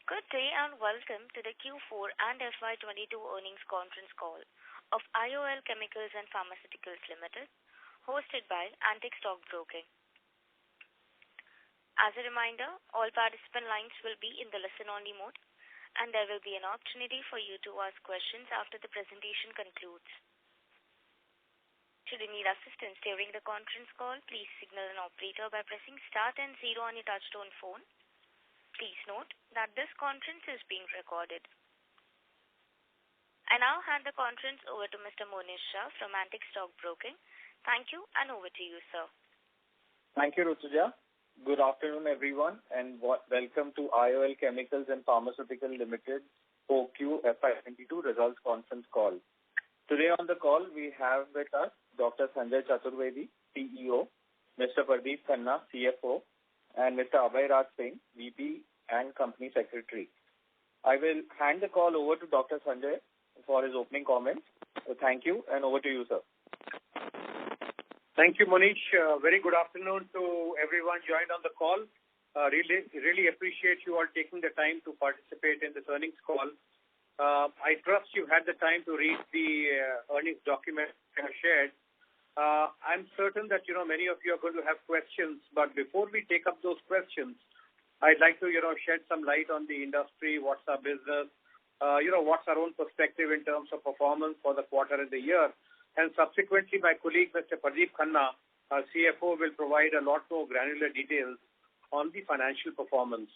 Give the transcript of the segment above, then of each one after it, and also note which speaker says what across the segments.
Speaker 1: Good day and welcome to the Q4 and FY22 earnings conference call of IOL Chemicals and Pharmaceuticals Limited, hosted by Antique Stock Broking. As a reminder, all participant lines will be in the listen-only mode, and there will be an opportunity for you to ask questions after the presentation concludes. Should you need assistance during the conference call, please signal an operator by pressing star and 0 on your touchtone phone. Please note that this conference is being recorded. I now hand the conference over to Mr. Monish Shah from Antique Stock Broking. Thank you, and over to you, sir.
Speaker 2: Thank you, Rutuja. Good afternoon, everyone, and welcome to IOL Chemicals and Pharmaceuticals Limited Q4 FY2022 results conference call. Today on the call, we have with us Dr. Sanjay Chaturvedi, CEO, Mr. Pradeep Khanna, CFO, and Mr. Abhay Raj Singh, VP and Company Secretary. I will hand the call over to Dr. Sanjay for his opening comments. Thank you, and over to you, sir.
Speaker 3: Thank you, Monish. Very good afternoon to everyone joined on the call. Really appreciate you all taking the time to participate in this earnings call. I trust you had the time to read the earnings document I have shared. I'm certain that many of you are going to have questions, but before we take up those questions, I'd like to shed some light on the industry, what's our business, what's our own perspective in terms of performance for the quarter and the year, and subsequently my colleague Mr. Pradeep Khanna, our CFO, will provide a lot more granular details on the financial performance.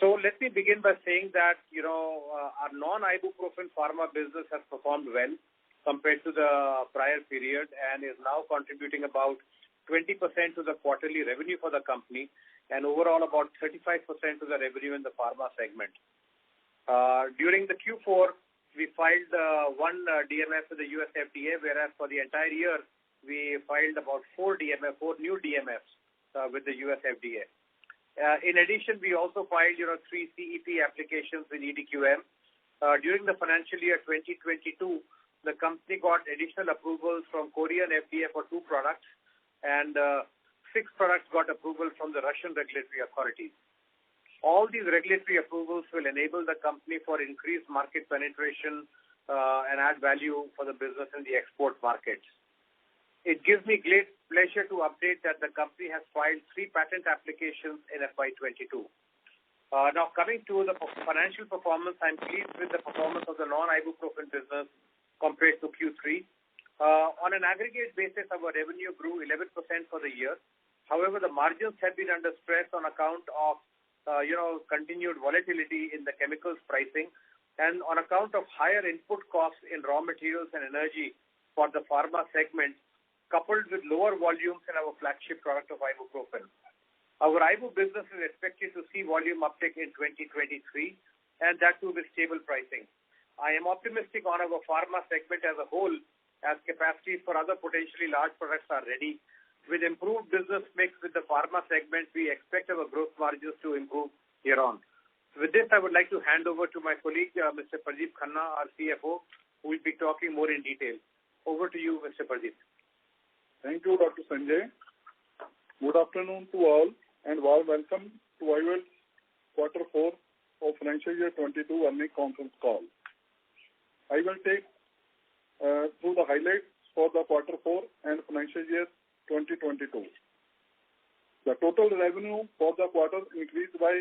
Speaker 3: So let me begin by saying that our non-ibuprofen pharma business has performed well compared to the prior period and is now contributing about 20% to the quarterly revenue for the company and overall about 35% to the revenue in the pharma segment. During the Q4, we filed one DMF with the US FDA, whereas for the entire year, we filed about four new DMFs with the US FDA. In addition, we also filed 3 CEP applications with EDQM. During the financial year 2022, the company got additional approvals from Korean FDA for 2 products, and 6 products got approval from the Russian regulatory authorities. All these regulatory approvals will enable the company for increased market penetration and add value for the business in the export markets. It gives me great pleasure to update that the company has filed 3 patent applications in FY22. Now coming to the financial performance, I'm pleased with the performance of the non-ibuprofen business compared to Q3. On an aggregate basis, our revenue grew 11% for the year. However, the margins have been under stress on account of continued volatility in the chemicals pricing and on account of higher input costs in raw materials and energy for the pharma segment, coupled with lower volumes in our flagship product of ibuprofen. Our ibu business is expected to see volume uptick in 2023, and that too with stable pricing. I am optimistic on our pharma segment as a whole, as capacities for other potentially large products are ready. With improved business mix with the pharma segment, we expect our growth margins to improve here on. With this, I would like to hand over to my colleague, Mr. Pradeep Khanna, our CFO, who will be talking more in detail. Over to you, Mr. Pradeep.
Speaker 4: Thank you, Dr. Sanjay. Good afternoon to all, and warm welcome to IOL Q4 of financial year 22 earnings conference call. I will take through the highlights for the Q4 and financial year 2022. The total revenue for the quarter increased by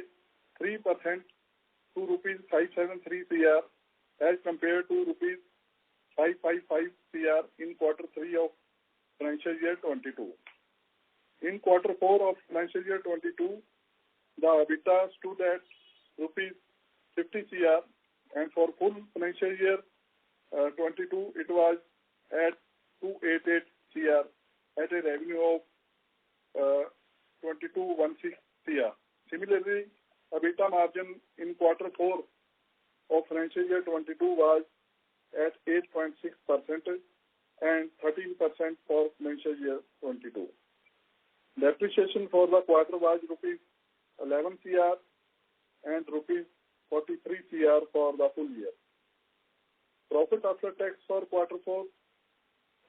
Speaker 4: 3% to rupees 573 crore as compared to rupees 555 crore in Q3 of financial year 22. In Q4 of financial year 22, the EBITDA stood at rupees 50 crore, and for full financial year 22, it was at 288 crore at a revenue of 2216 crore. Similarly, EBITDA margin in Q4 of financial year 22 was at 8.6% and 13% for financial year 22. Depreciation for the quarter was rupees 11 crore and rupees 43 crore for the full year. Profit after tax for Q4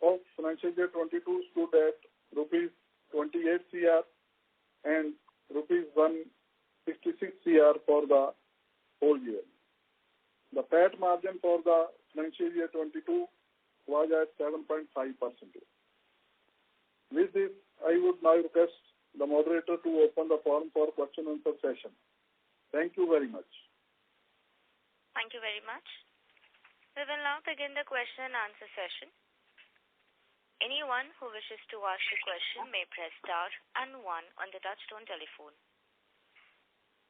Speaker 4: of financial year 22 stood at rupees 28 crore and rupees 166 crore for the whole year. The PAT margin for the financial year 22 was at 7.5%. With this, I would now request the moderator to open the forum for question and answer session. Thank you very much.
Speaker 1: Thank you very much. We will now begin the question and answer session. Anyone who wishes to ask a question may press star and 1 on the touchtone telephone.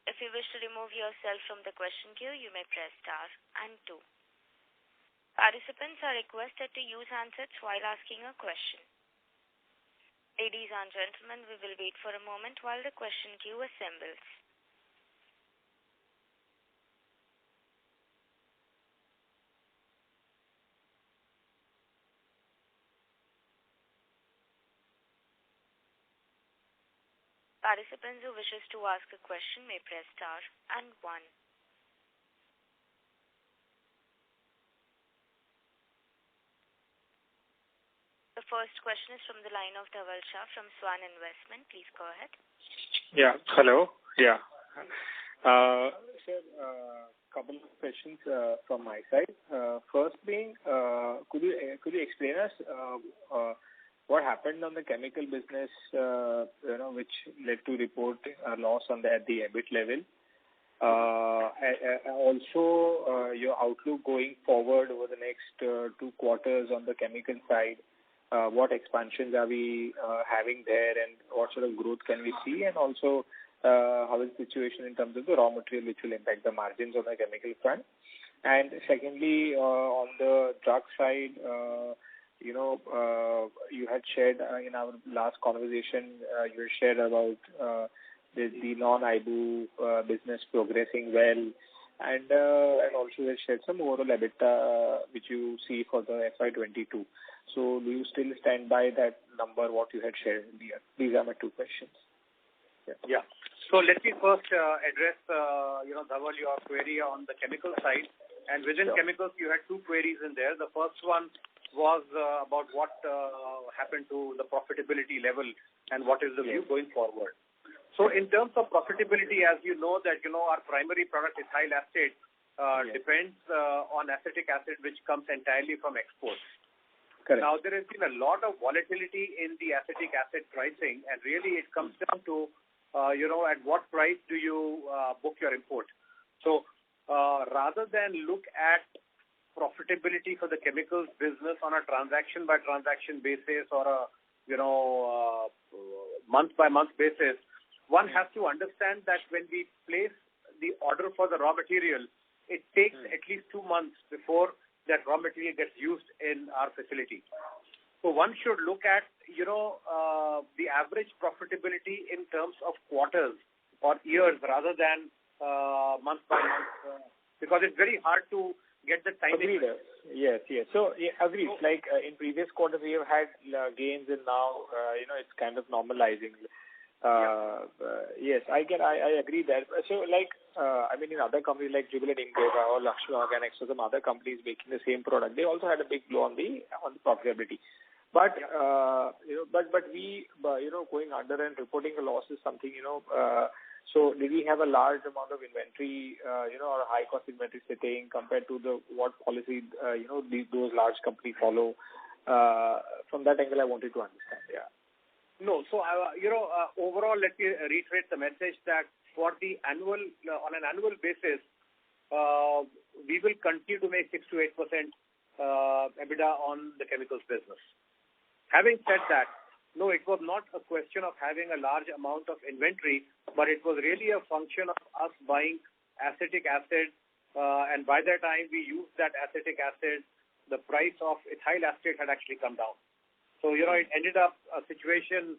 Speaker 1: If you wish to remove yourself from the question queue, you may press star and 2. Participants are requested to use handsets while asking a question. Ladies and gentlemen, we will wait for a moment while the question queue assembles. Participants who wishes to ask a question may press star and 1. The first question is from the line of Dhaval Shah from Swan Investment. Please go ahead.
Speaker 5: Yeah. Hello. Yeah. Sir, couple of questions from my side. First being, could you explain us what happened on the chemical business, which led to report a loss at the EBIT level? Also, your outlook going forward over the next 2 quarters on the chemical side. What expansions are we having there, and what sort of growth can we see? And also, how is the situation in terms of the raw material which will impact the margins on the chemical front? And secondly, on the drug side, you had shared in our last conversation, you had shared about the non-IBU business progressing well, and also you had shared some overall EBITDA which you see for the FY22. So do you still stand by that number, what you had shared earlier? These are my 2 questions.
Speaker 3: Yeah. So let me first address, Dhaval, your query on the chemical side. And within chemicals, you had 2 queries in there. The first one was about what happened to the profitability level and what is the view going forward. So in terms of profitability, as you know that, our primary product is ethyl acetate, depends on acetic acid, which comes entirely from exports.
Speaker 5: Correct.
Speaker 3: Now, there has been a lot of volatility in the acetic acid pricing, and really it comes down to, at what price do you book your import. So rather than look at profitability for the chemicals business on a transaction-by-transaction basis or a month-by-month basis, one has to understand that when we place the order for the raw material, it takes at least 2 months before that raw material gets used in our facility. So one should look at, the average profitability in terms of quarters or years rather than month by month, because it's very hard to get the timing.
Speaker 5: Agreed. Yes. So, agreed. Like in previous quarters, we have had gains, and now, it's kind of normalizing. Yes, I agree that. So, in other companies like Jubilant Ingreva or Lakshmi Organics or some other companies making the same product, they also had a big blow on the profitability. But we going under and reporting a loss is something. So did we have a large amount of inventory, or high cost inventory sitting compared to what policy those large companies follow? From that angle, I wanted to understand. Yeah.
Speaker 3: No. So, overall, let me reiterate the message that for the on an annual basis, we will continue to make 6 to 8% EBITDA on the chemicals business. Having said that, no, it was not a question of having a large amount of inventory, but it was really a function of us buying acetic acid, and by the time we used that acetic acid, the price of ethyl acetate had actually come down. So, it ended up a situation,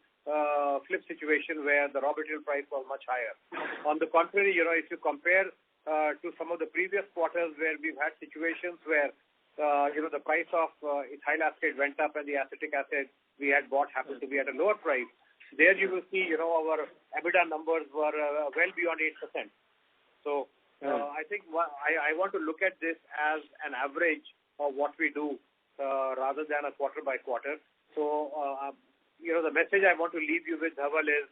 Speaker 3: flip situation where the raw material price was much higher. On the contrary, if you compare to some of the previous quarters where we've had situations where, the price of ethyl acetate went up and the acetic acid we had bought happened to be at a lower price, there you will see, our EBITDA numbers were well beyond 8%. So, I think I want to look at this as an average of what we do rather than a quarter by quarter. So, the message I want to leave you with, Dhaval, is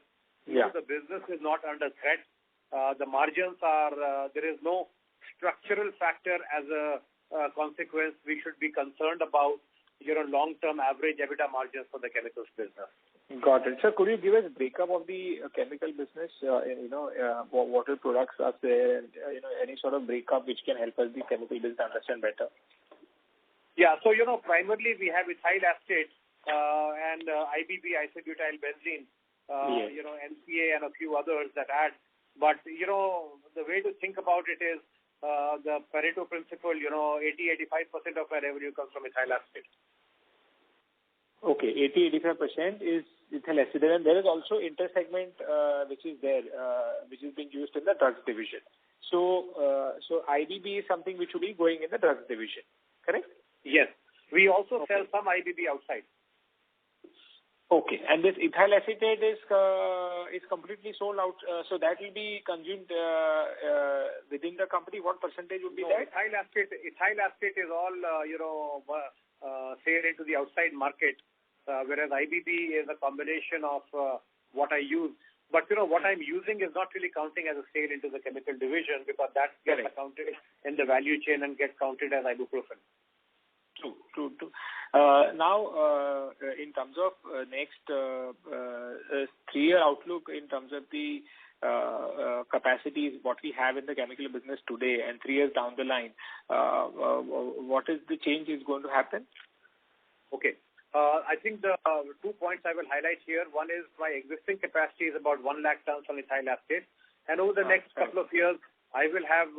Speaker 3: the business is not under threat. The margins are, there is no structural factor as a consequence, we should be concerned about, long-term average EBITDA margins for the chemicals business.
Speaker 5: Got it. Sir, could you give us a breakup of the chemical business? What are products are there? And, any sort of breakup which can help us the chemical business understand better.
Speaker 3: Yeah. So, primarily we have ethyl acetate and IBB, isobutyl benzene, NCA and a few others that add. But, the way to think about it is the Pareto principle, 80-85% of our revenue comes from ethyl acetate.
Speaker 5: Okay, 80-85% is ethyl acetate, and there is also intersegment which is there, which is being used in the drugs division. So IBB is something which will be going in the drugs division, correct?
Speaker 3: Yes. We also sell some IBB outside.
Speaker 5: Okay, and this ethyl acetate is completely sold out, so that will be consumed within the company. What percentage would be that?
Speaker 3: Ethyl acetate is all sale into the outside market, whereas IBB is a combination of what I use. But what I'm using is not really counting as a sale into the chemical division, because that gets accounted in the value chain and gets counted as ibuprofen.
Speaker 5: True. Now, in terms of next 3-year outlook, in terms of the capacities, what we have in the chemical business today, and 3 years down the line, what is the change is going to happen?
Speaker 3: Okay. I think the 2 points I will highlight here. One is my existing capacity is about 1 lakh tons on ethyl acetate, and over the next couple of years, I will have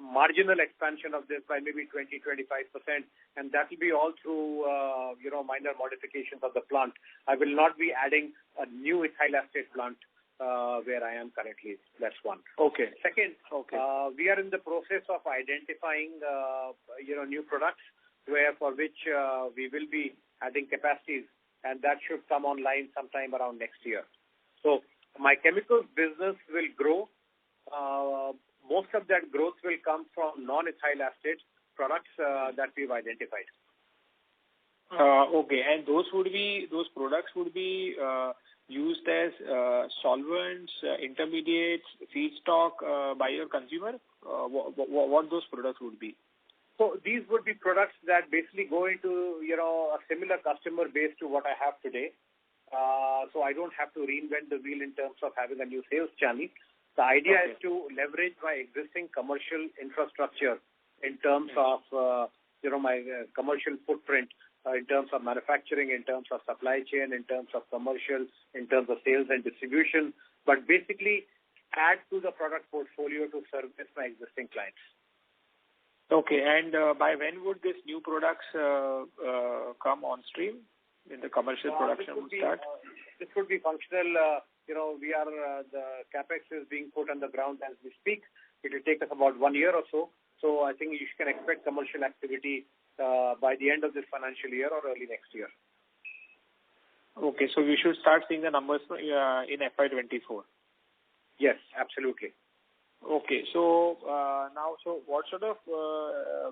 Speaker 3: marginal expansion of this by maybe 20-25%, and that will be all through minor modifications of the plant. I will not be adding a new ethyl acetate plant where I am currently. That's one.
Speaker 5: Okay.
Speaker 3: Second, we are in the process of identifying new products for which we will be adding capacities, and that should come online sometime around next year. So my chemicals business will grow. Most of that growth will come from non-ethyl acetate products that we've identified.
Speaker 5: Okay, and those products would be used as solvents, intermediates, feedstock by your consumer. What those products would be?
Speaker 3: So these would be products that basically go into a similar customer base to what I have today. So I don't have to reinvent the wheel in terms of having a new sales channel. The idea is to leverage my existing commercial infrastructure in terms of, my commercial footprint, in terms of manufacturing, in terms of supply chain, in terms of commercial, in terms of sales and distribution, but basically add to the product portfolio to service my existing clients.
Speaker 5: Okay, and by when would these new products come on stream in the commercial production would start?
Speaker 3: This would be functional. The capex is being put on the ground as we speak. It will take us about 1 year or so. So I think you can expect commercial activity by the end of this financial year or early next year.
Speaker 5: Okay, so we should start seeing the numbers in FY24.
Speaker 3: Yes, absolutely.
Speaker 5: Okay, so what sort of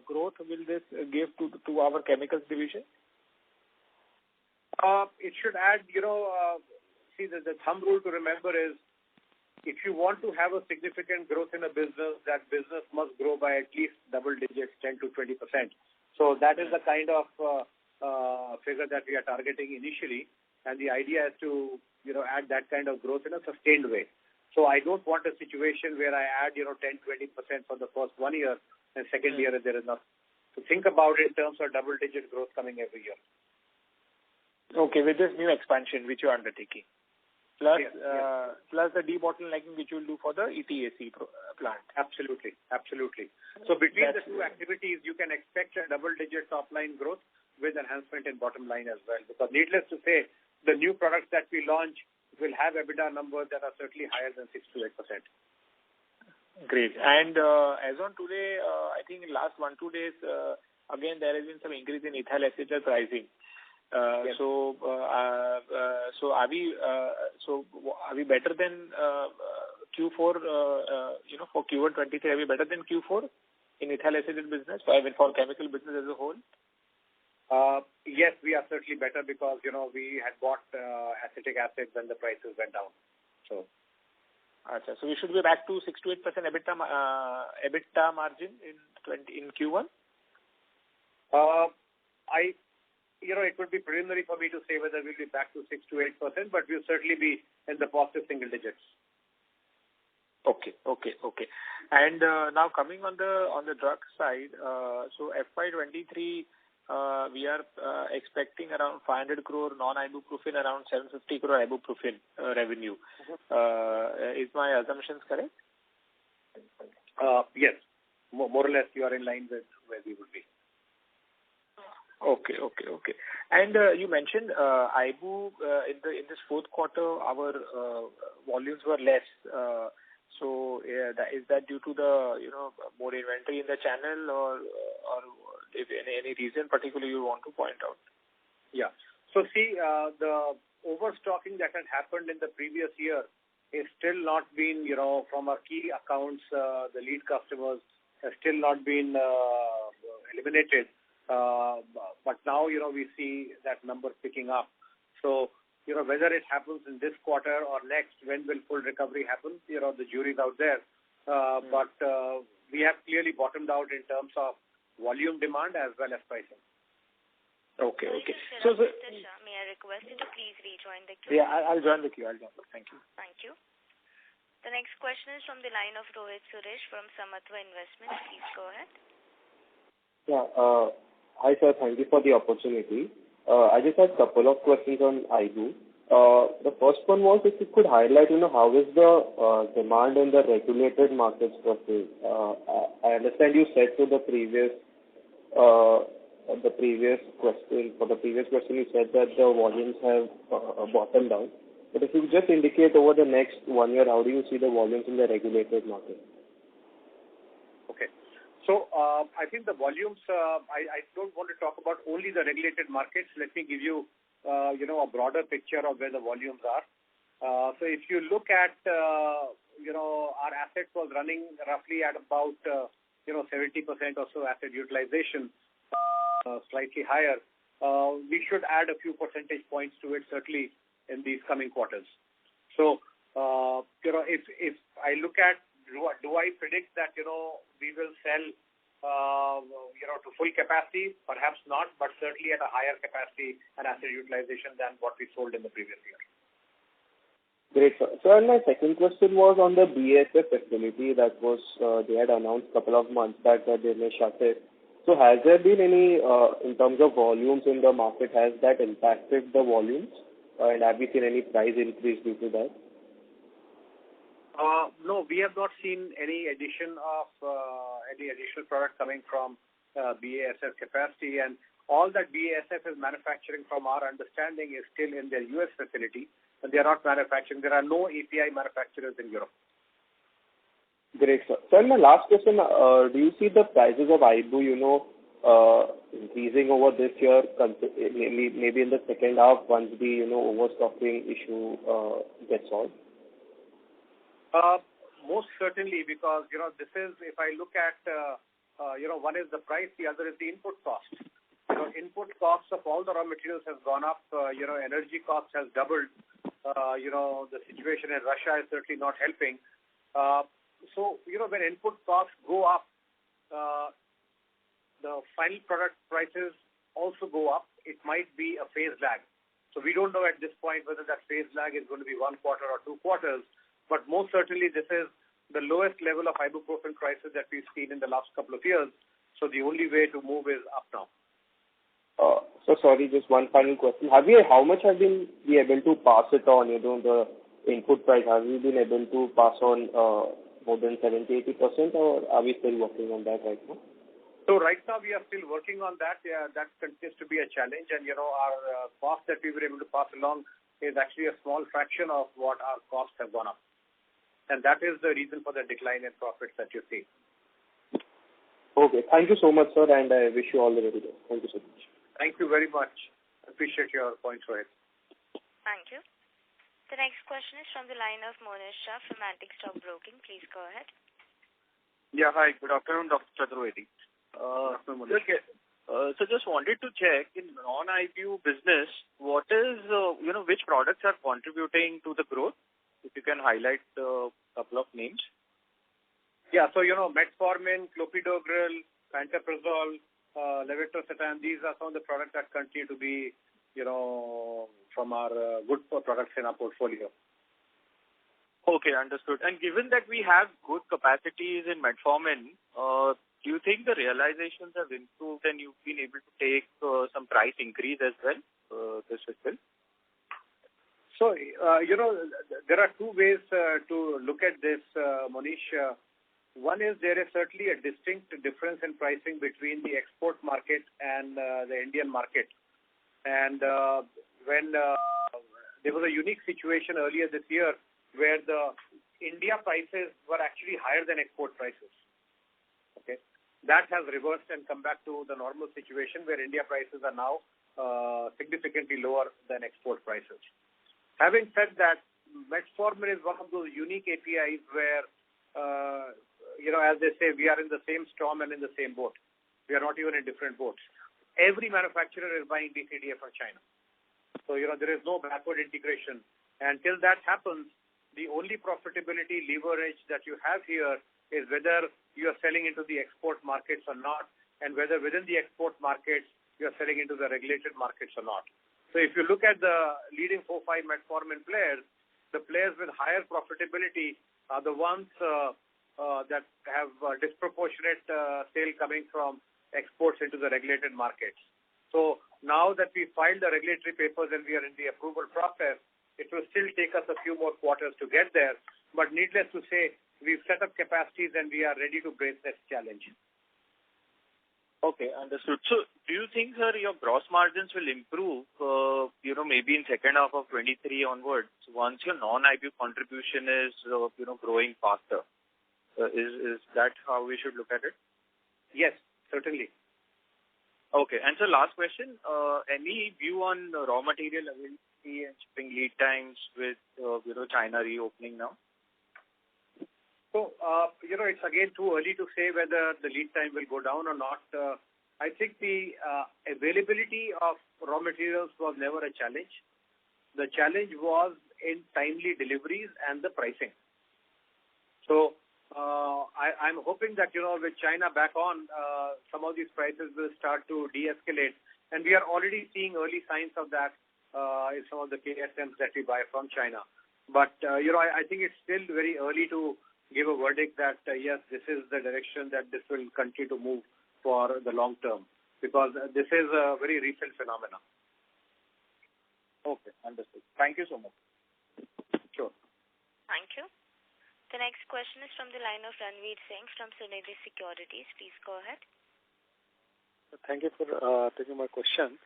Speaker 5: growth will this give to our chemicals division?
Speaker 3: It should add, see, the thumb rule to remember is if you want to have a significant growth in a business, that business must grow by at least double digits, 10-20%. So that is the kind of figure that we are targeting initially, and the idea is to add that kind of growth in a sustained way. So I don't want a situation where I add 10-20% for the first 1 year, and second year there is not. So think about it in terms of double digit growth coming every year.
Speaker 5: Okay, with this new expansion which you are undertaking. Plus,
Speaker 3: yes.
Speaker 5: Plus the debottlenecking which you will do for the ETAC plant.
Speaker 3: Absolutely. So between the two activities, you can expect a double-digit top-line growth with enhancement in bottom line as well. Because needless to say, the new products that we launch will have EBITDA numbers that are certainly higher than 6-8%.
Speaker 5: Great. And as on today, I think in last 1-2 days, again there has been some increase in ethyl acetate pricing. Yes. So are we better than Q4? For Q1 23, are we better than Q4 in ethyl acetate business? I mean, for chemical business as a whole.
Speaker 3: Yes, we are certainly better because we had bought acetic acid when the prices went down. So.
Speaker 5: So we should be back to 6 to 8% EBITDA margin in Q1?
Speaker 3: It would be preliminary for me to say whether we'll be back to 6 to 8%, but we'll certainly be in the positive single digits.
Speaker 5: Okay. And now coming on the drug side, so FY23, we are expecting around 500 crore non-ibuprofen, around 750 crore ibuprofen revenue. Is my assumptions correct?
Speaker 3: Yes. More or less, you are in line with where we would be.
Speaker 5: Okay. And you mentioned Ibu in this fourth quarter, our volumes were less. So is that due to the more inventory in the channel, or if any reason particularly you want to point out?
Speaker 3: Yeah. So see, the overstocking that had happened in the previous year is still not been, from our key accounts, the lead customers have still not been eliminated. But now, we see that number picking up. So, whether it happens in this quarter or next, when will full recovery happen, the jury's out there. But we have clearly bottomed out in terms of volume demand as well as pricing.
Speaker 5: Okay.
Speaker 1: So, Mr. Shah, may I request you to please rejoin the queue?
Speaker 5: Yeah, I'll join the queue. Thank you.
Speaker 1: Thank you. The next question is from the line of Rohit Suresh from Samatva Investments. Please go ahead.
Speaker 6: Yeah. Hi, sir. Thank you for the opportunity. I just had a couple of questions on Ibu. The first one was if you could highlight, how is the demand in the regulated markets versus. I understand you said to the previous question you said that the volumes have bottomed out. But if you just indicate over the next 1 year, how do you see the volumes in the regulated market?
Speaker 3: Okay. So I think the volumes, I don't want to talk about only the regulated markets. Let me give you, a broader picture of where the volumes are. So if you look at, our assets was running roughly at about, 70% or so asset utilization, slightly higher. We should add a few percentage points to it, certainly in these coming quarters. So, if I look at, do I predict that, we will sell, to full capacity? Perhaps not, but certainly at a higher capacity and asset utilization than what we sold in the previous year.
Speaker 6: Great, sir. So, and my second question was on the BASF facility that was, they had announced a couple of months back that they may shut it. So has there been any, in terms of volumes in the market, has that impacted the volumes? And have you seen any price increase due to that?
Speaker 3: No, we have not seen any additional product coming from BASF capacity, and all that BASF is manufacturing, from our understanding, is still in their US facility, and they are not manufacturing. There are no API manufacturers in Europe.
Speaker 6: Great, sir. So, my last question, do you see the prices of Ibu, increasing over this year, maybe in the second half once the, overstocking issue gets solved?
Speaker 3: Most certainly, because, this is, if I look at, one is the price, the other is the input cost. Input costs of all the raw materials has gone up. Energy costs has doubled. The situation in Russia is certainly not helping. So, when input costs go up, the final product prices also go up. It might be a phase lag. So we don't know at this point whether that phase lag is going to be 1 quarter or 2 quarters. But most certainly, this is the lowest level of ibuprofen prices that we've seen in the last couple of years. So the only way to move is up now.
Speaker 6: So sorry, just one final question. How much have we been able to pass it on, the input price? Have we been able to pass on more than 70-80%, or are we still working on that right now?
Speaker 3: So right now we are still working on that. Yeah, that continues to be a challenge, and our cost that we were able to pass along is actually a small fraction of what our costs have gone up, and that is the reason for the decline in profits that you see.
Speaker 6: Okay, thank you so much, sir, and I wish you all the very best. Thank you so much.
Speaker 3: Thank you very much. Appreciate your points, Rohit.
Speaker 1: Thank you. The next question is from the line of Monish Shah from Antique Stock Broking. Please go ahead.
Speaker 7: Yeah, hi. Good afternoon, Dr. Chaturvedi. So just wanted to check, in non-IPU business, what is, which products are contributing to the growth? If you can highlight
Speaker 5: couple of names.
Speaker 3: Yeah, so metformin, clopidogrel, pantoprazole, levetiracetam, these are some of the products that continue to be, from our good products in our portfolio.
Speaker 7: Okay, understood. And given that we have good capacities in metformin, do you think the realizations have improved and you've been able to take some price increase as well this fiscal?
Speaker 3: So, there are two ways to look at this, Monish. One is there is certainly a distinct difference in pricing between the export market and the Indian market. And when there was a unique situation earlier this year where the India prices were actually higher than export prices. Okay, that has reversed and come back to the normal situation where India prices are now significantly lower than export prices. Having said that, metformin is one of those unique APIs where, as they say, we are in the same storm and in the same boat. We are not even in different boats. Every manufacturer is buying DCDA from China. So, there is no backward integration. Until that happens, the only profitability leverage that you have here is whether you are selling into the export markets or not, and whether within the export markets you are selling into the regulated markets or not. So if you look at the leading 4-5 metformin players, the players with higher profitability are the ones that have disproportionate sale coming from exports into the regulated markets. So now that we filed the regulatory papers and we are in the approval process, it will still take us a few more quarters to get there. But needless to say, we've set up capacities and we are ready to brace this challenge.
Speaker 7: Okay, understood. So do you think, sir, your gross margins will improve, maybe in second half of 23 onwards, once your non-IBU contribution is, growing faster? Is that how we should look at it?
Speaker 3: Yes, certainly.
Speaker 7: Okay. And so last question, any view on raw material availability and shipping lead times with, China reopening now?
Speaker 3: So, it's again too early to say whether the lead time will go down or not. I think the availability of raw materials was never a challenge. The challenge was in timely deliveries and the pricing. So, I'm hoping that, with China back on, some of these prices will start to de-escalate. And we are already seeing early signs of that in some of the KSMs that we buy from China. But, I think it's still very early to give a verdict that, yes, this is the direction that this will continue to move for the long term, because this is a very recent phenomenon.
Speaker 7: Okay, understood. Thank you so much.
Speaker 3: Sure.
Speaker 1: Thank you. The next question is from the line of Ranveer Singh from Sunidhi Securities. Please go ahead.
Speaker 8: Thank you for taking my question.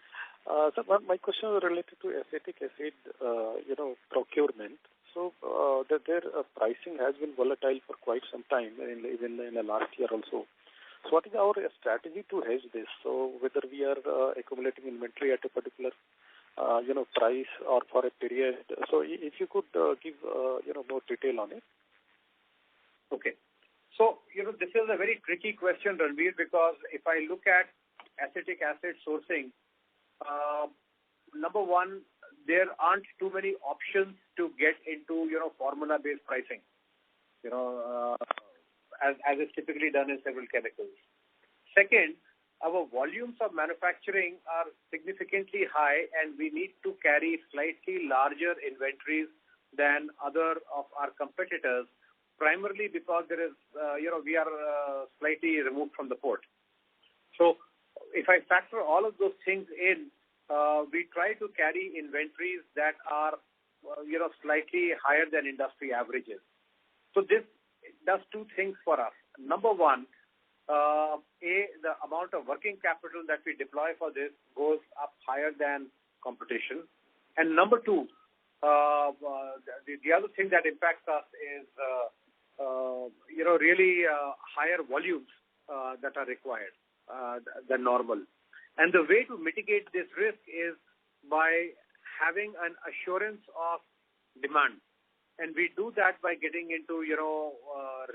Speaker 8: So my question is related to acetic acid, procurement. So their pricing has been volatile for quite some time, even in the last year also. So what is our strategy to hedge this? So whether we are accumulating inventory at a particular, price or for a period. So if you could give, more detail on it.
Speaker 3: Okay. So, this is a very tricky question, Ranveer, because if I look at acetic acid sourcing, number one, there aren't too many options to get into, formula-based pricing, as is typically done in several chemicals. Second, our volumes of manufacturing are significantly high and we need to carry slightly larger inventories than other of our competitors, primarily because there is, we are slightly removed from the port. So if I factor all of those things in, we try to carry inventories that are, slightly higher than industry averages. So this does two things for us. Number one, the amount of working capital that we deploy for this goes up higher than competition. And number two, the other thing that impacts us is, really higher volumes that are required than normal. And the way to mitigate this risk is by having an assurance of demand. And we do that by getting into,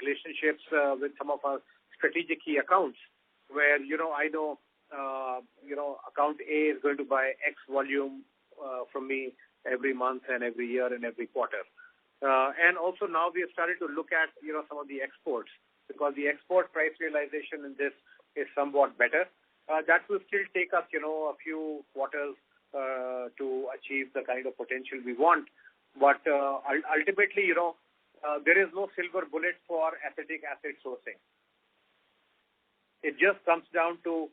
Speaker 3: relationships with some of our strategic key accounts where, I know, account A is going to buy X volume from me every month and every year and every quarter. And also now we have started to look at, some of the exports, because the export price realization in this is somewhat better. That will still take us, a few quarters to achieve the kind of potential we want. But ultimately, there is no silver bullet for acetic acid sourcing. It just comes down to,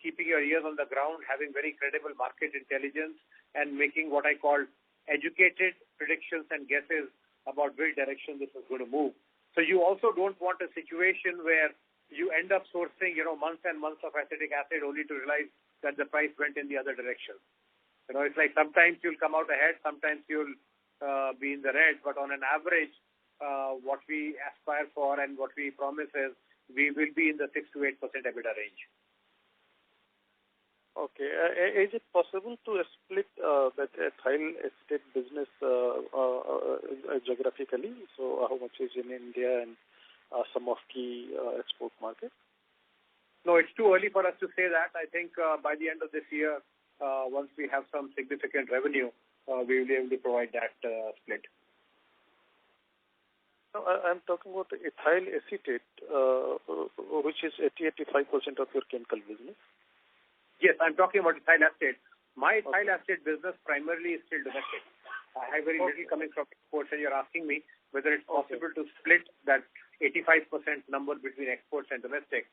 Speaker 3: keeping your ears on the ground, having very credible market intelligence, and making what I call educated predictions and guesses about which direction this is going to move. So you also don't want a situation where you end up sourcing, months and months of acetic acid only to realize that the price went in the other direction. It's like sometimes you'll come out ahead, sometimes you'll be in the red, but on an average, what we aspire for and what we promise is we will be in the 6 to 8% EBITDA range.
Speaker 8: Okay. Is it possible to split that ethyl acetate business geographically? So how much is in India and some of key export markets?
Speaker 3: No, it's too early for us to say that. I think by the end of this year, once we have some significant revenue, we will be able to provide that split.
Speaker 8: No, I'm talking about ethyl acetate, which is 80-85% of your chemical business.
Speaker 3: Yes, I'm talking about ethyl acetate. My ethyl acetate business primarily is still domestic. I have very little coming from exports, and you're asking me whether it's possible to split that 85% number between exports and domestic.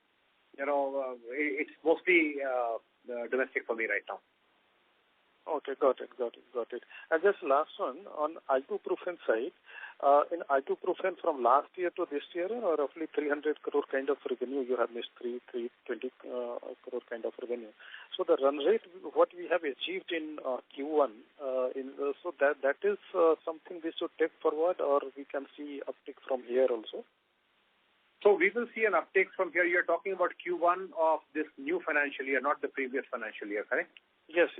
Speaker 3: It's mostly domestic for me right now.
Speaker 8: Okay, got it. And just last one, on ibuprofen side, in ibuprofen from last year to this year, roughly 300 crore kind of revenue, you have missed 320 crore kind of revenue. So the run rate, what we have achieved in Q1, so that is something we should take forward, or we can see uptick from here also?
Speaker 3: So we will see an uptick from here. You're talking about Q1 of this new financial year, not the previous financial year, correct?
Speaker 8: Yes.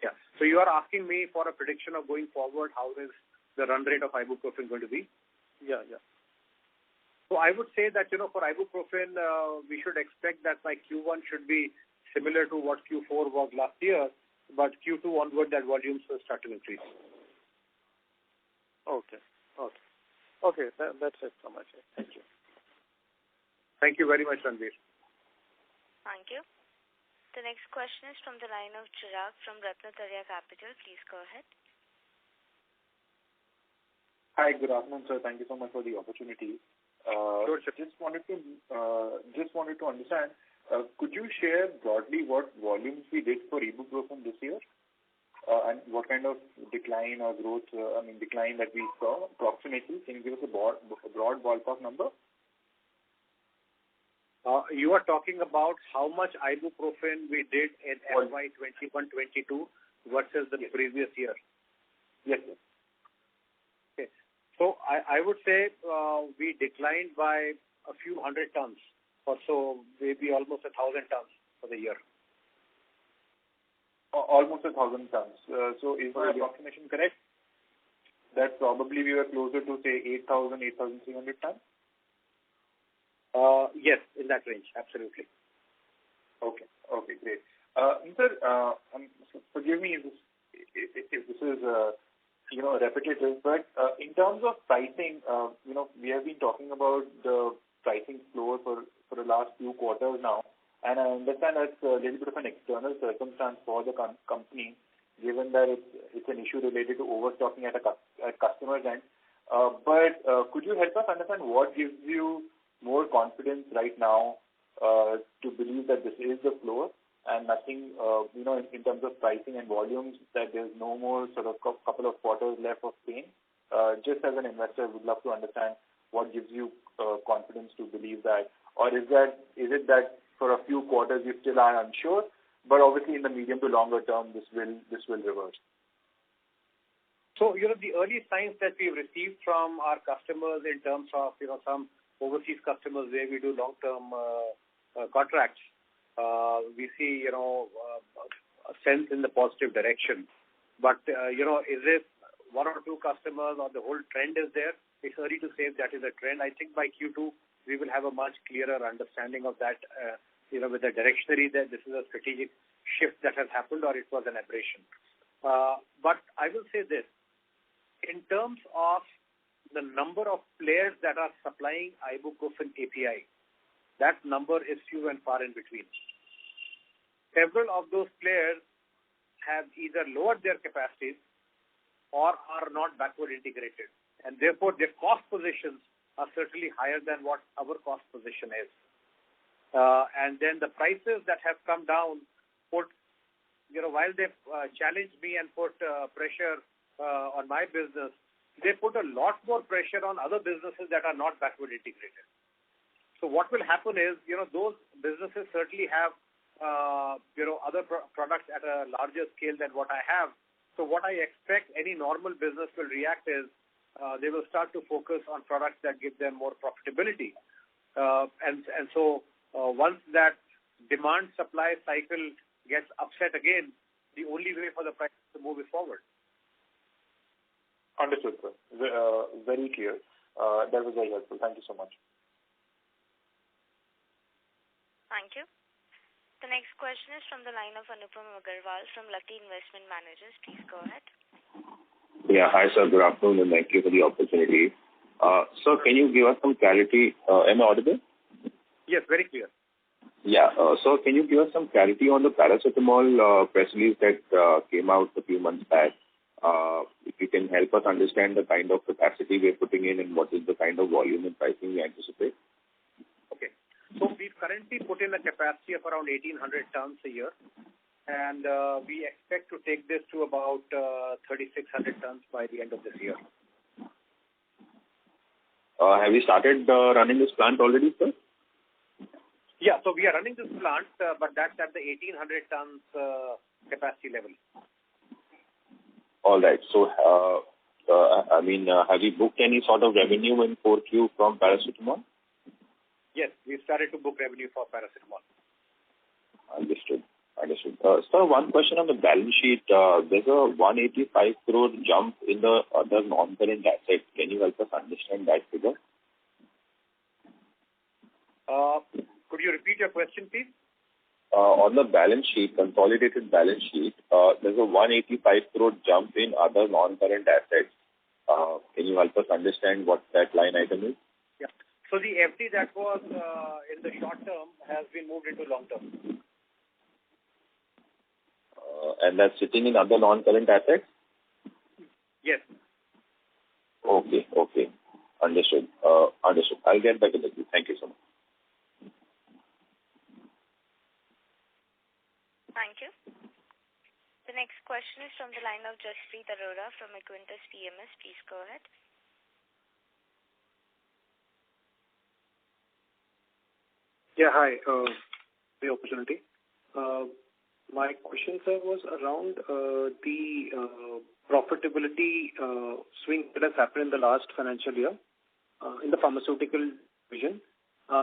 Speaker 3: Yeah. So you are asking me for a prediction of going forward, how is the run rate of ibuprofen going to be?
Speaker 8: Yeah.
Speaker 3: So I would say that, for ibuprofen, we should expect that my Q1 should be similar to what Q4 was last year, but Q2 onward, that volumes will start to increase.
Speaker 8: Okay. That's it from my side. Thank you.
Speaker 3: Thank you very much, Ranveer.
Speaker 1: Thank you. The next question is from the line of Chirag from Ratnatarya Capital. Please go ahead.
Speaker 9: Hi, good afternoon, sir. Thank you so much for the opportunity.
Speaker 3: Sure.
Speaker 9: Just wanted to understand, could you share broadly what volumes we did for ibuprofen this year? And what kind of decline or growth, decline that we saw approximately? Can you give us a broad ballpark number?
Speaker 3: You are talking about how much ibuprofen we did in FY2021-22 versus the previous year?
Speaker 9: Yes, sir.
Speaker 3: Okay. So I would say we declined by a few hundred tons or so, maybe almost 1,000 tons for the year.
Speaker 9: Almost 1,000 tons. So is my approximation correct? That probably we were closer to, say, 8,000, 8,300 tons?
Speaker 3: Yes, in that range, absolutely.
Speaker 9: Okay, great. Sir, forgive me if this is repetitive, but in terms of pricing, we have been talking about the pricing floor for the last few quarters now, and I understand that's a little bit of an external circumstance for the company, given that it's an issue related to overstocking at customer's end. But could you help us understand what gives you more confidence right now to believe that this is the floor and nothing, in terms of pricing and volumes, that there's no more sort of couple of quarters left of pain? Just as an investor, I would love to understand what gives you confidence to believe that, or is it that for a few quarters you still are unsure, but obviously in the medium to longer term this will reverse?
Speaker 3: So, the early signs that we've received from our customers in terms of, some overseas customers where we do long-term contracts, we see, a sense in the positive direction. But, is it one or two customers or the whole trend is there? It's early to say if that is a trend. I think by Q2, we will have a much clearer understanding of that, whether directionally that this is a strategic shift that has happened or it was an aberration. But I will say this. in terms of the number of players that are supplying ibuprofen API, that number is few and far in between. Several of those players have either lowered their capacities or are not backward integrated, and therefore their cost positions are certainly higher than what our cost position is. And then the prices that have come down put, while they've challenged me and put pressure on my business, they put a lot more pressure on other businesses that are not backward integrated. So what will happen is, those businesses certainly have, other products at a larger scale than what I have. So what I expect any normal business will react is, they will start to focus on products that give them more profitability. And so once that demand-supply cycle gets upset again, the only way for the price to move is forward.
Speaker 9: Understood, sir. Very clear. That was very helpful. Thank you so much.
Speaker 1: Thank you. The next question is from the line of Anupam Agarwal from Lucky Investment Managers. Please go ahead.
Speaker 10: Yeah, hi sir. Good afternoon and thank you for the opportunity. Sir, can you give us some clarity? Am I audible?
Speaker 3: Yes, very clear.
Speaker 10: Yeah. So can you give us some clarity on the paracetamol press release that came out a few months back? If you can help us understand the kind of capacity we're putting in and what is the kind of volume and pricing we anticipate?
Speaker 3: Okay. So we've currently put in a capacity of around 1,800 tons a year, and we expect to take this to about 3,600 tons by the end of this year.
Speaker 10: Have you started running this plant already, sir?
Speaker 3: Yeah, so we are running this plant, but that's at the 1,800 tons capacity level.
Speaker 10: All right. So, have you booked any sort of revenue in 4Q from paracetamol?
Speaker 3: Yes, we started to book revenue for paracetamol.
Speaker 10: Understood. Sir, one question on the balance sheet. There's a 185 crore jump in the other non-current assets. Can you help us understand that figure?
Speaker 3: Could you repeat your question, please?
Speaker 10: On the balance sheet, consolidated balance sheet, there's a 185 crore jump in other non-current assets. Can you help us understand what that line item is?
Speaker 3: Yeah. So the FD that was in the short term has been moved into long term.
Speaker 10: And that's sitting in other non-current assets?
Speaker 3: Yes.
Speaker 10: Okay. Understood. I'll get back to you. Thank you so much.
Speaker 1: Thank you. The next question is from the line of Jaspreet Arora from Equentis PMS. Please go ahead.
Speaker 11: Yeah, hi. The opportunity. My question, sir, was around the profitability swing that has happened in the last financial year in the pharmaceutical division.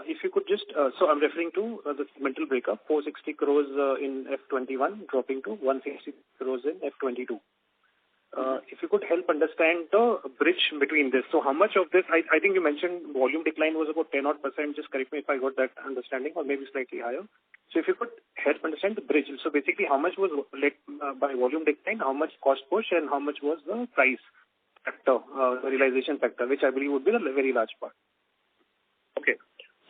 Speaker 11: If you could just, so I'm referring to the segmental breakup, 460 crores in F21 dropping to 160 crores in F22. If you could help understand the bridge between this. So how much of this, I think you mentioned volume decline was about 10-odd%. Just correct me if I got that understanding, or maybe slightly higher. So if you could help understand the bridge. So basically how much was led by volume decline, how much cost push, and how much was the price factor, the realization factor, which I believe would be a very large part.
Speaker 3: Okay.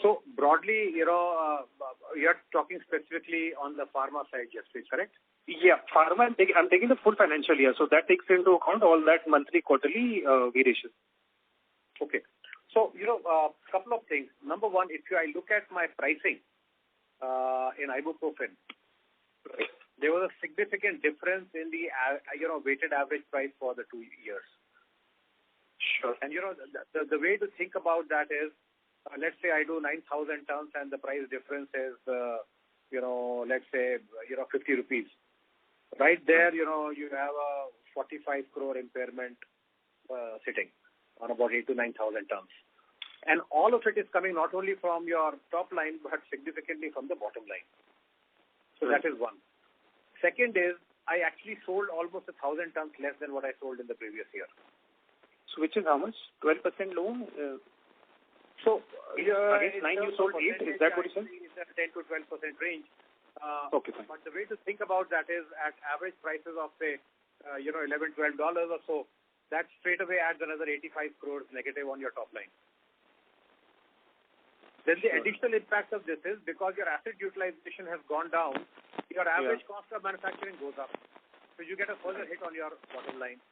Speaker 3: So broadly, you're talking specifically on the pharma side, Jaspreet, correct?
Speaker 11: Yeah, pharma, I'm taking the full financial year, so that takes into account all that monthly, quarterly variation.
Speaker 3: Okay. So, couple of things. Number one, if I look at my pricing in ibuprofen, right, there was a significant difference in the weighted average price for the 2 years.
Speaker 11: Sure.
Speaker 3: And the way to think about that is, let's say I do 9,000 tons and the price difference is, let's say, 50 rupees. Right there, you have a 45 crore impairment sitting on about 8,000 to 9,000 tons. And all of it is coming not only from your top line, but significantly from the bottom line. So that is one. Second is, I actually sold almost 1,000 tons less than what I sold in the previous year.
Speaker 11: So which is how much? 12% low?
Speaker 3: So,
Speaker 11: against 9 you sold 8, is that what you said?
Speaker 3: It's a 10 to 12% range.
Speaker 11: Okay, fine.
Speaker 3: But the way to think about that is at average prices of, say, $11, $12 or so, that straight away adds another 85 crores negative on your top line. Then the additional impact of this is because your asset utilization has gone down, your average cost of manufacturing goes up. So you get a further hit on your bottom line.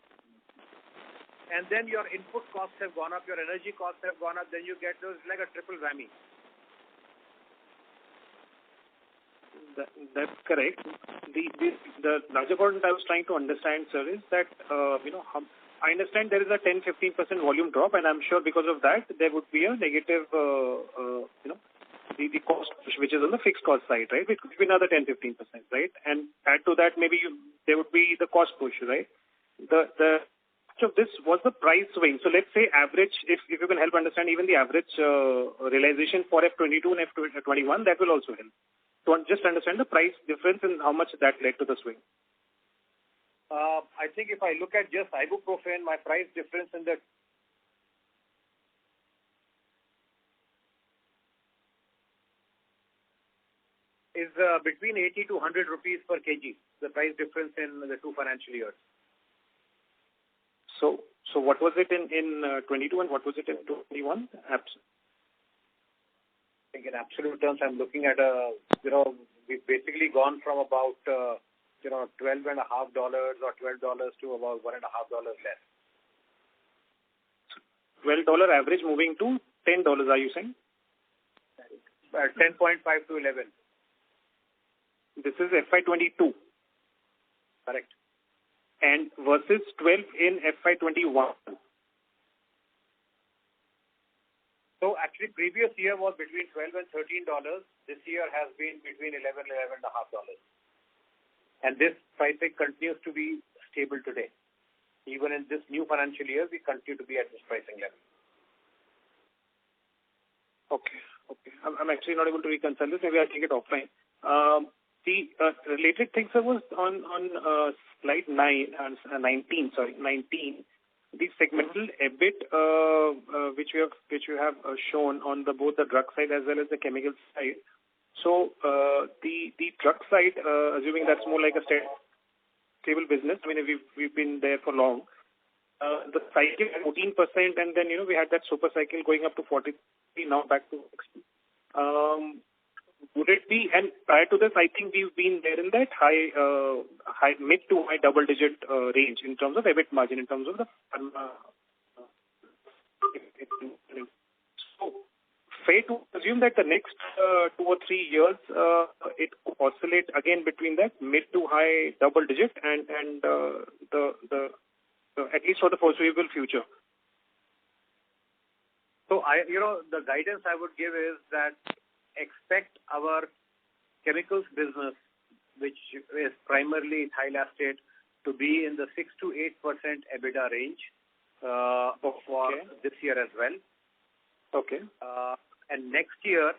Speaker 3: And then your input costs have gone up, your energy costs have gone up, then you get those like a triple whammy.
Speaker 11: That's correct. The larger point I was trying to understand, sir, is that, I understand there is a 10-15% volume drop, and I'm sure because of that, there would be a negative, the cost, which is on the fixed cost side, right? It could be another 10-15%, right? And add to that, maybe there would be the cost push, right? So this was the price swing. So let's say average, if you can help understand even the average realization for F22 and F21, that will also help. To just understand the price difference and how much that led to the swing.
Speaker 3: I think if I look at just ibuprofen, my price difference in the is between 80 to 100 rupees per kg, the price difference in the 2 financial years.
Speaker 11: So what was it in 22 and what was it in 21? I
Speaker 3: think in absolute terms, I'm looking at we've basically gone from about $12.50 or $12 to about $1.50 less.
Speaker 11: $12 average moving to $10, are you saying?
Speaker 3: 10.5 to 11.
Speaker 11: This is FY22.
Speaker 3: Correct.
Speaker 11: And versus 12 in FY21.
Speaker 3: So actually previous year was between $12 and $13. This year has been between $11 and $11.50. And this pricing continues to be stable today. Even in this new financial year, we continue to be at this pricing level.
Speaker 11: Okay. I'm actually not able to reconcile this. Maybe I'll take it offline. The related thing, sir, was on slide 19. The segmental EBIT, which you have shown on both the drug side as well as the chemical side. So the drug side, assuming that's more like a stable business. I mean, we've been there for long. The cycle 14%, and then we had that super cycle going up to 43, now back to 60. Would it be, and prior to this, I think we've been there in that high mid to high double-digit range in terms of EBIT margin, in terms of the so fair to assume that the next 2 or 3 years it oscillate again between that mid to high double-digit and the at least for the foreseeable future.
Speaker 3: So the guidance I would give is that expect our chemicals business, which is primarily ethyl acetate, to be in the 6 to 8% EBITDA range for this year as well.
Speaker 11: Okay.
Speaker 3: And next year,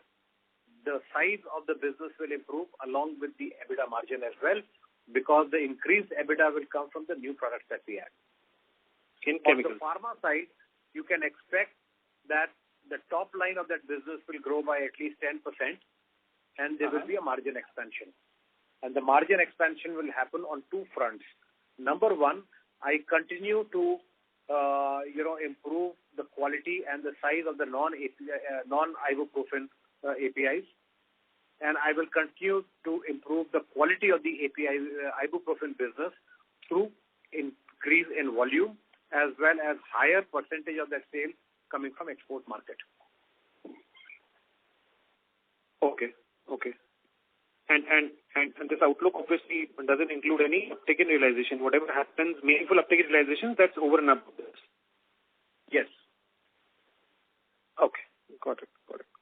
Speaker 3: the size of the business will improve along with the EBITDA margin as well, because the increased EBITDA will come from the new products that we add.
Speaker 11: In
Speaker 3: On
Speaker 11: chemicals.
Speaker 3: the pharma side, you can expect that the top line of that business will grow by at least 10%, and there will be a margin expansion. And the margin expansion will happen on 2 fronts. Number one, I continue to improve the quality and the size of the non-ibuprofen APIs, and I will continue to improve the quality of the API ibuprofen business through increase in volume as well as higher percentage of that sale coming from export market.
Speaker 11: Okay. And this outlook obviously doesn't include any uptick in realization. Whatever happens, meaningful uptick in realization, that's over and above this.
Speaker 3: Yes.
Speaker 11: Okay. Got it.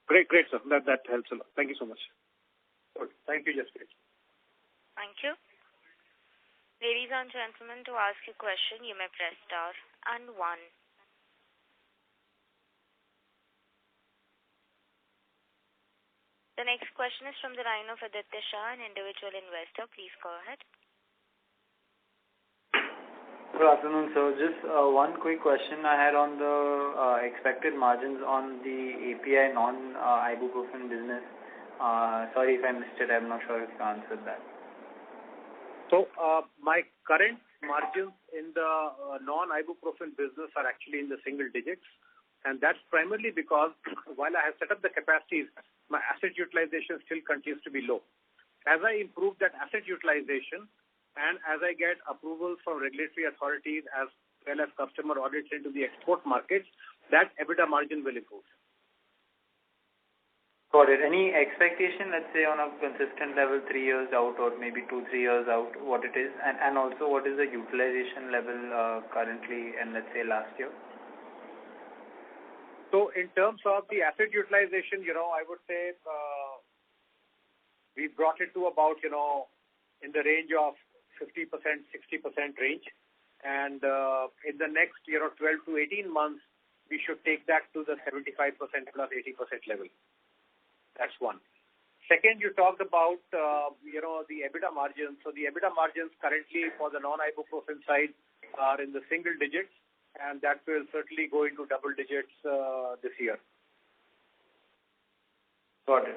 Speaker 11: Great, sir. That helps a lot. Thank you so much.
Speaker 3: Good. Thank you, Jaspreet.
Speaker 1: Thank you. Ladies and gentlemen, to ask a question, you may press star and 1. The next question is from the line of Aditya Shah, an individual investor. Please go ahead.
Speaker 12: Good afternoon, sir. Just one quick question I had on the expected margins on the API non-ibuprofen business. Sorry if I missed it. I'm not sure if you answered that.
Speaker 3: So my current margins in the non-ibuprofen business are actually in the single digits. And that's primarily because while I have set up the capacities, my asset utilization still continues to be low. As I improve that asset utilization and as I get approvals from regulatory authorities as well as customer audits into the export markets, that EBITDA margin will improve.
Speaker 12: Got it. Any expectation, let's say, on a consistent level 3 years out or maybe 2-3 years out, what it is? And also, what is the utilization level currently and, let's say, last year?
Speaker 3: So, in terms of the asset utilization, I would say we brought it to about, in the range of 50%, 60% range. And in the next, 12 to 18 months, we should take that to the 75% plus 80% level. That's one. Second, you talked about, the EBITDA margins. So the EBITDA margins currently for the non-ibuprofen side are in the single digits, and that will certainly go into double digits this year.
Speaker 12: Got it.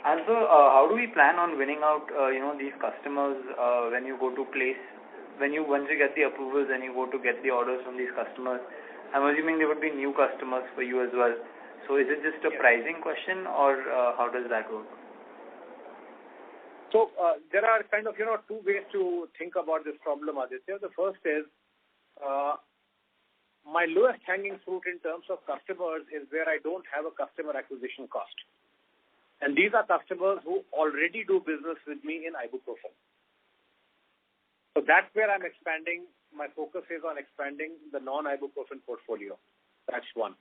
Speaker 12: And so, how do we plan on winning out, these customers when you go to place, once you get the approvals and you go to get the orders from these customers? I'm assuming there would be new customers for you as well. So is it just a pricing question, or how does that work?
Speaker 3: So there are kind of, two ways to think about this problem, Aditya. The first is my lowest hanging fruit in terms of customers is where I don't have a customer acquisition cost. And these are customers who already do business with me in ibuprofen. So that's where I'm expanding. My focus is on expanding the non-ibuprofen portfolio. That's one.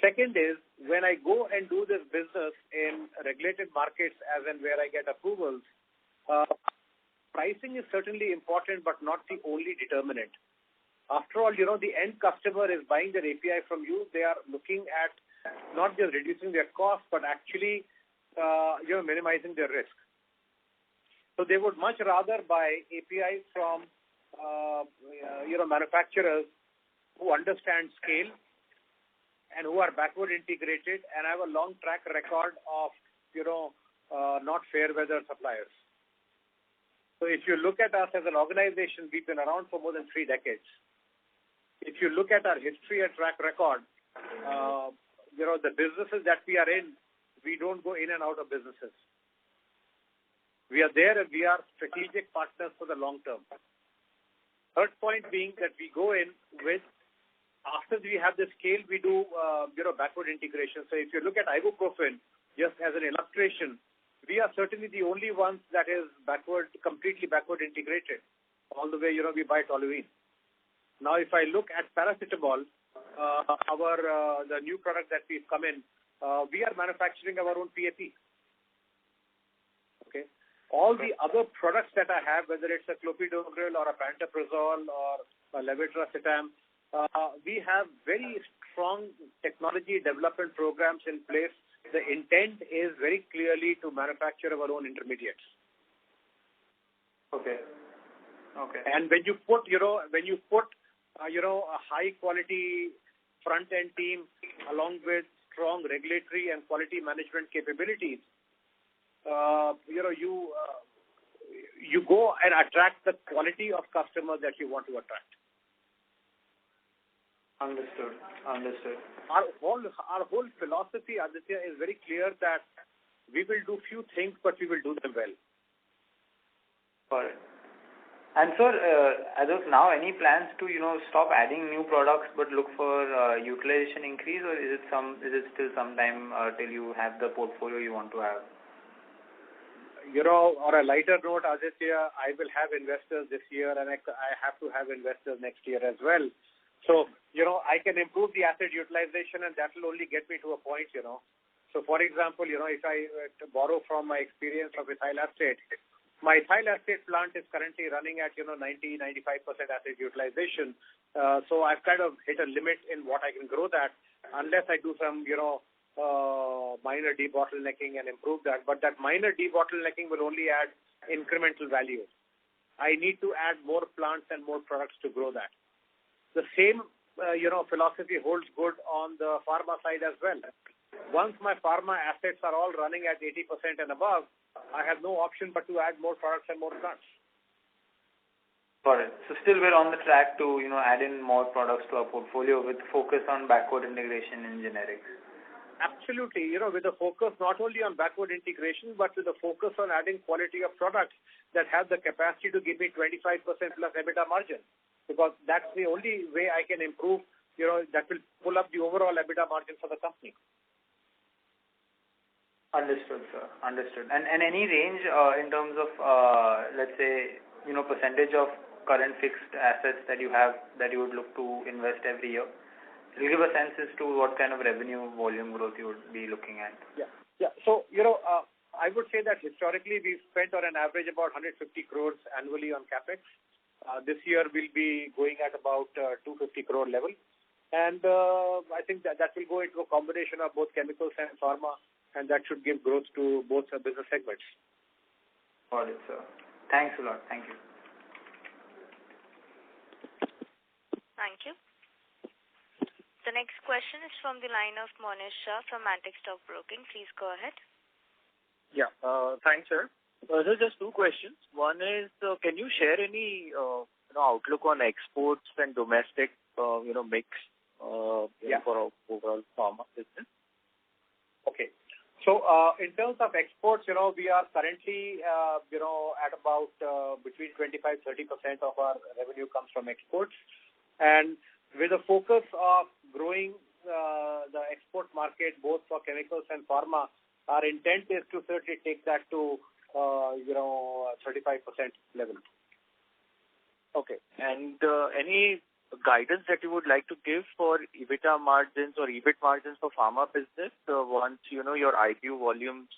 Speaker 3: Second is, when I go and do this business in regulated markets as and where I get approvals, pricing is certainly important but not the only determinant. After all, the end customer is buying their API from you. They are looking at not just reducing their cost but actually minimizing their risk. So they would much rather buy APIs from manufacturers who understand scale and who are backward integrated and have a long track record of, not fair weather suppliers. So if you look at us as an organization, we've been around for more than 3 decades. If you look at our history and track record, the businesses that we are in, we don't go in and out of businesses. We are there and we are strategic partners for the long term. Third point being that we go in with, after we have the scale, we do, backward integration. So if you look at ibuprofen, just as an illustration, we are certainly the only ones that is completely backward integrated. All the way, we buy toluene. Now, if I look at paracetamol, the new product that we've come in, we are manufacturing our own PAP. Okay. All the other products that I have, whether it's a clopidogrel or a pantoprazole or a levetiracetam, we have very strong technology development programs in place. The intent is very clearly to manufacture our own intermediates.
Speaker 12: Okay.
Speaker 3: And when you put a high quality front end team along with strong regulatory and quality management capabilities, you go and attract the quality of customers that you want to attract.
Speaker 12: Understood.
Speaker 3: Our whole philosophy, Aditya, is very clear that we will do few things, but we will do them well.
Speaker 12: Got it. And sir, as of now, any plans to stop adding new products but look for utilization increase, or is it still some time till you have the portfolio you want to have?
Speaker 3: On a lighter note, Aditya, I will have investors this year, and I have to have investors next year as well. So, I can improve the asset utilization, and that will only get me to a point, So, for example, if I borrow from my experience of ethyl acetate, my ethyl acetate plant is currently running at, 90-95% asset utilization. So, I've kind of hit a limit in what I can grow that unless I do some, minor debottlenecking and improve that. But that minor debottlenecking will only add incremental value. I need to add more plants and more products to grow that. The same, philosophy holds good on the pharma side as well. Once my pharma assets are all running at 80% and above, I have no option but to add more products and more plants.
Speaker 12: Got it. So still we're on the track to, add in more products to our portfolio with focus on backward integration in generics.
Speaker 3: Absolutely. With a focus not only on backward integration, but with a focus on adding quality of products that have the capacity to give me 25% plus EBITDA margin. Because that's the only way I can improve, that will pull up the overall EBITDA margin for the company.
Speaker 12: Understood, sir. Understood. And any range in terms of, let's say, percentage of current fixed assets that you have that you would look to invest every year? Will you give a sense as to what kind of revenue volume growth you would be looking at?
Speaker 3: Yeah. So, I would say that historically we've spent on an average about 150 crores annually on capex. This year we'll be going at about 250 crore level. And I think that will go into a combination of both chemicals and pharma, and that should give growth to both business segments.
Speaker 12: Got it, sir. Thanks a lot. Thank you.
Speaker 1: Thank you. The next question is from the line of Monish Shah from Antique Stock Broking. Please go ahead.
Speaker 7: Yeah. Thanks, sir. There are just two questions. One is, can you share any outlook on exports and domestic mix for our overall pharma business?
Speaker 3: Okay. So in terms of exports, we are currently at about between 25-30% of our revenue comes from exports, and with a focus of growing the export market both for chemicals and pharma, our intent is to certainly take that to 35% level.
Speaker 7: Okay. And any guidance that you would like to give for EBITDA margins or EBIT margins for pharma business once your IPO volumes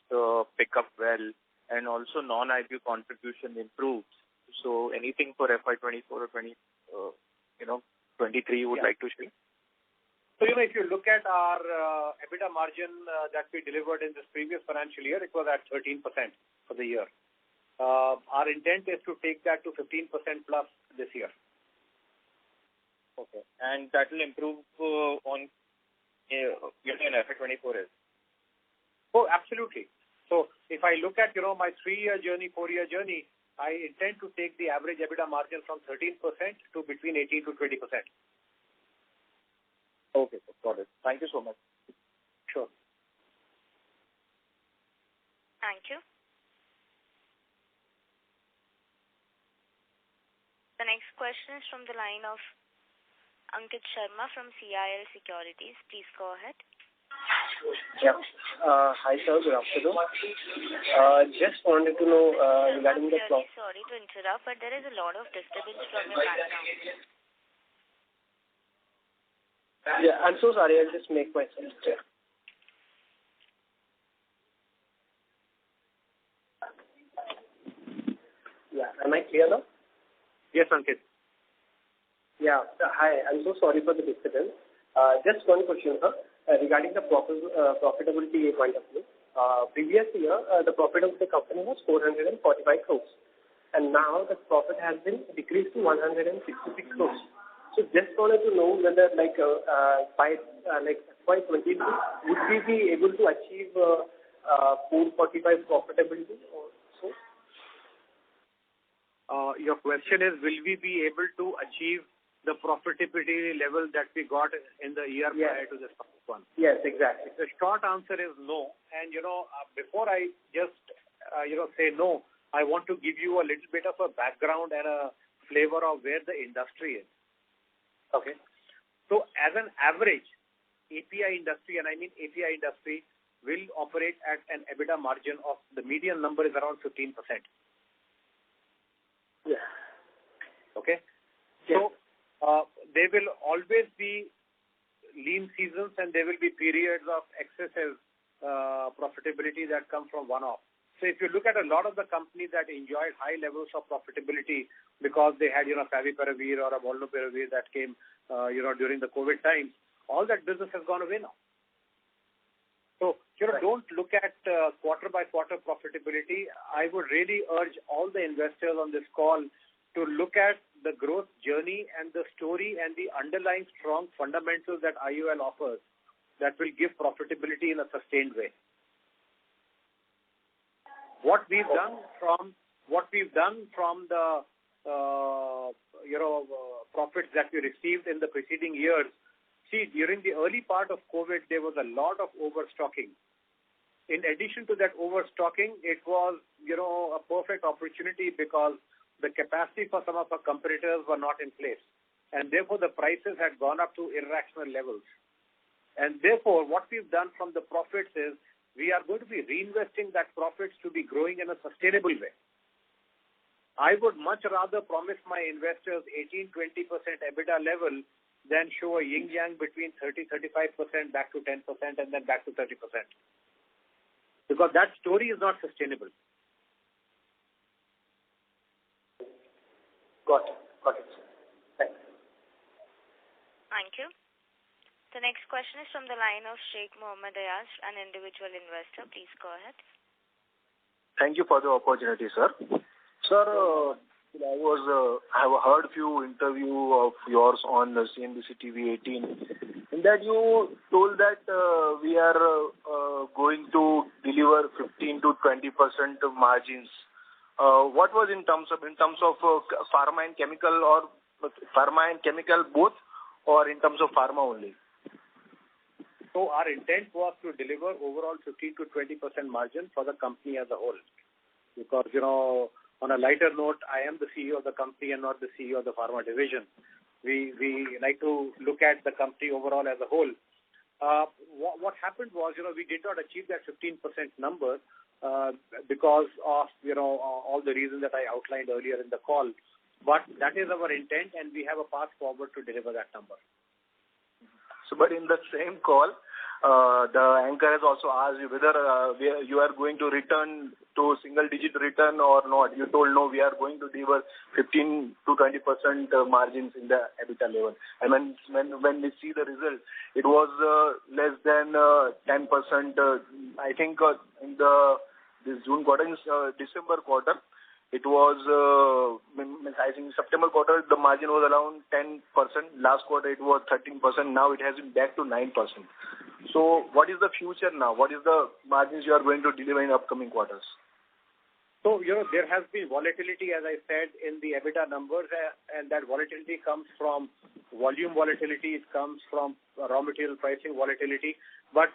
Speaker 7: pick up well and also non-IPO contribution improves? So anything for FY24 or 23 you would like to share?
Speaker 3: So if you look at our EBITDA margin that we delivered in this previous financial year, it was at 13% for the year. Our intent is to take that to 15% plus this year.
Speaker 7: Okay. And that will improve on in FY24 as?
Speaker 3: Oh, absolutely. So if I look at, my 3-year journey, 4-year journey, I intend to take the average EBITDA margin from 13% to between 18 to 20%.
Speaker 7: Okay, got it. Thank you so much.
Speaker 3: Sure.
Speaker 1: Thank you. The next question is from the line of Ankit Sharma from CIL Securities. Please go ahead.
Speaker 13: Yeah. Hi, sir. Good afternoon. Just wanted to know regarding the...
Speaker 1: Sorry to interrupt, but there is a lot of disturbance from your background.
Speaker 13: Yeah, I'm so sorry. I'll just make myself clear. Yeah. Am I clear now?
Speaker 3: Yes, Ankit.
Speaker 13: Yeah. Hi. I'm so sorry for the disturbance. Just one question, sir. Regarding the profitability point of view. Previous year, the profit of the company was 445 crores. And now the profit has been decreased to 166 crores. So just wanted to know whether by FY22, would we be able to achieve 445 profitability or so?
Speaker 3: Your question is, will we be able to achieve the profitability level that we got in the year prior to this one?
Speaker 13: Yes, exactly.
Speaker 3: The short answer is no. And, before I just, say no, I want to give you a little bit of a background and a flavor of where the industry is. Okay. So as an average, API industry, and I mean API industry, will operate at an EBITDA margin of the median number is around 15%.
Speaker 13: Yeah.
Speaker 3: Okay.
Speaker 13: Yeah.
Speaker 3: So there will always be lean seasons and there will be periods of excessive profitability that come from one-off. So if you look at a lot of the companies that enjoyed high levels of profitability because they had, favipiravir or a molnupiravir that came, during the COVID times, all that business has gone away now. So, don't look at quarter by quarter profitability. I would really urge all the investors on this call to look at the growth journey and the story and the underlying strong fundamentals that IOL offers that will give profitability in a sustained way. What we've done from the profits that we received in the preceding years. See, during the early part of COVID, there was a lot of overstocking. In addition to that overstocking, it was, a perfect opportunity because the capacity for some of our competitors were not in place. And therefore, the prices had gone up to irrational levels. And therefore, what we've done from the profits is we are going to be reinvesting that profits to be growing in a sustainable way. I would much rather promise my investors 18-20% EBITDA level than show a yin-yang between 30-35% back to 10% and then back to 30%. Because that story is not sustainable.
Speaker 13: Got it. Thanks.
Speaker 1: Thank you. The next question is from the line of Sheikh Mohammed Ayaz, an individual investor. Please go ahead.
Speaker 14: Thank you for the opportunity, sir. Sir, I have heard few interview of yours on the CNBC TV 18. In that you told that we are going to deliver 15 to 20% of margins. What was in terms of pharma and chemical, or pharma and chemical both, or in terms of pharma only?
Speaker 3: So our intent was to deliver overall 15 to 20% margin for the company as a whole. Because, on a lighter note, I am the CEO of the company and not the CEO of the pharma division. We like to look at the company overall as a whole. What happened was, we did not achieve that 15% number because of, all the reasons that I outlined earlier in the call. But that is our intent, and we have a path forward to deliver that number.
Speaker 14: So, but in the same call, the anchor has also asked you whether you are going to return to single-digit return or not. You told no, we are going to deliver 15 to 20% margins in the EBITDA level. And when we see the result, it was less than 10%. I think in this June quarter, December quarter, it was, I think September quarter, the margin was around 10%. Last quarter, it was 13%. Now it has been back to 9%. So what is the future now? What is the margins you are going to deliver in upcoming quarters?
Speaker 3: So, there has been volatility, as I said, in the EBITDA numbers, and that volatility comes from volume volatility, it comes from raw material pricing volatility. But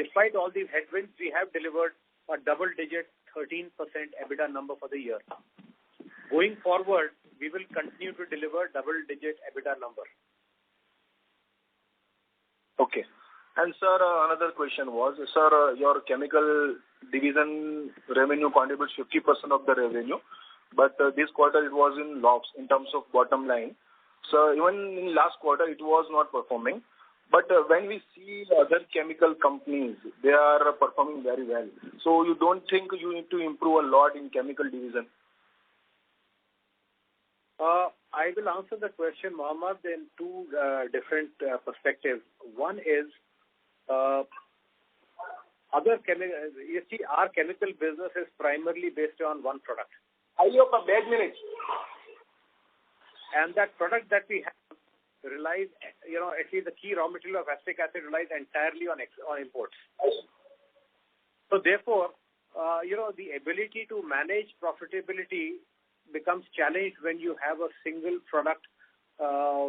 Speaker 3: despite all these headwinds, we have delivered a double-digit 13% EBITDA number for the year. Going forward, we will continue to deliver double-digit EBITDA number.
Speaker 14: Okay. And sir, another question was, sir, your chemical division revenue contributes 50% of the revenue, but this quarter it was in loss in terms of bottom line. So even in last quarter it was not performing. But when we see other chemical companies, they are performing very well. So you don't think you need to improve a lot in chemical division?
Speaker 3: I will answer the question, Mohammed, in two different perspectives. One is other chemical. You see, our chemical business is primarily based on one product. And that product that we have relies, at least the key raw material of acetic acid relies entirely on imports. So therefore, the ability to manage profitability becomes challenged when you have a single product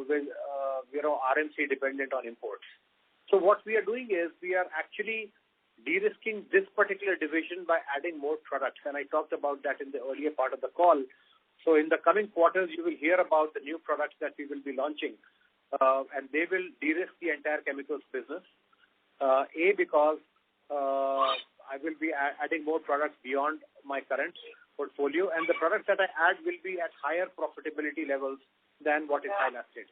Speaker 3: with, RMC dependent on imports. So what we are doing is we are actually de-risking this particular division by adding more products. And I talked about that in the earlier part of the call. So in the coming quarters, you will hear about the new products that we will be launching. And they will de-risk the entire chemicals business. Because I will be adding more products beyond my current portfolio, and the products that I add will be at higher profitability levels than what is highlighted.